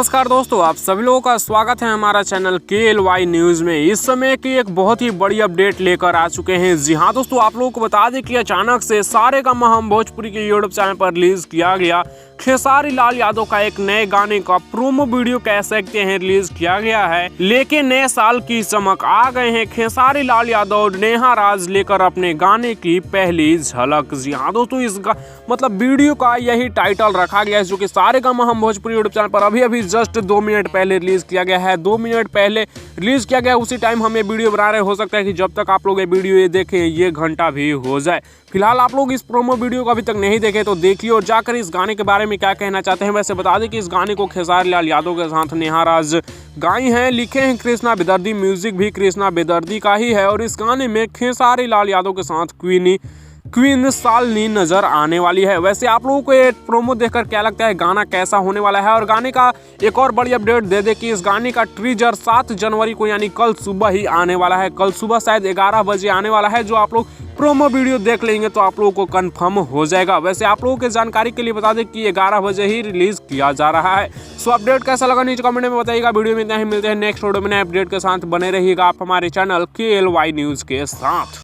नमस्कार दोस्तों, आप सभी लोगों का स्वागत है हमारा चैनल KLY न्यूज़ में। इस समय की एक बहुत ही बड़ी अपडेट लेकर आ चुके हैं। जी हां दोस्तों, आप लोगों को बता दें कि अचानक से सारेगामा हम भोजपुरी के यूट्यूब चैनल पर रिलीज किया गया खेसारी लाल यादव का एक नए गाने का प्रोमो वीडियो कह सकते हैं रिलीज किया गया है। लेकिन नए साल की चमक आ गए हैं खेसारी लाल यादव नेहा राज लेकर अपने गाने की पहली झलक। जी हाँ दोस्तों, इस वीडियो का यही टाइटल रखा गया है, जो कि सारेगामा हम भोजपुरी यूट्यूब चैनल पर अभी जस्ट 2 मिनट पहले रिलीज किया गया है। 2 मिनट पहले रिलीज किया गया, उसी टाइम हम ये वीडियो बना रहे। हो सकता है कि जब तक आप लोग ये वीडियो ये देखें ये घंटा भी हो जाए। फिलहाल आप लोग इस प्रोमो वीडियो को अभी तक नहीं देखे तो देखिए और जाकर इस गाने के बारे में क्या कहना चाहते हैं। वैसे बता दें कि इस गाने को खेसारी लाल यादव के साथ नेहा राज गाई हैं, लिखे हैं कृष्णा बेदर्दी, म्यूजिक भी कृष्णा बेदर्दी का ही है। और इस गाने में खेसारी लाल यादव के साथ क्वीन शालिनी नजर आने वाली है। वैसे आप लोगों को ये प्रोमो देखकर क्या लगता है, गाना कैसा होने वाला है? और गाने का एक और बड़ी अपडेट दे दे कि इस गाने का टीजर 7 जनवरी को यानी कल सुबह ही आने वाला है। कल सुबह शायद 11 बजे आने वाला है। जो आप लोग प्रोमो वीडियो देख लेंगे तो आप लोगों को कंफर्म हो जाएगा। वैसे आप लोगों के जानकारी के लिए बता दें कि 11 बजे ही रिलीज किया जा रहा है। सो अपडेट कैसा लगा नीचे कमेंट में बताइएगा। वीडियो में इतना ही, मिलते हैं नेक्स्ट वीडियो में नए अपडेट के साथ। बने रहिएगा आप हमारे चैनल KLY न्यूज़ के साथ।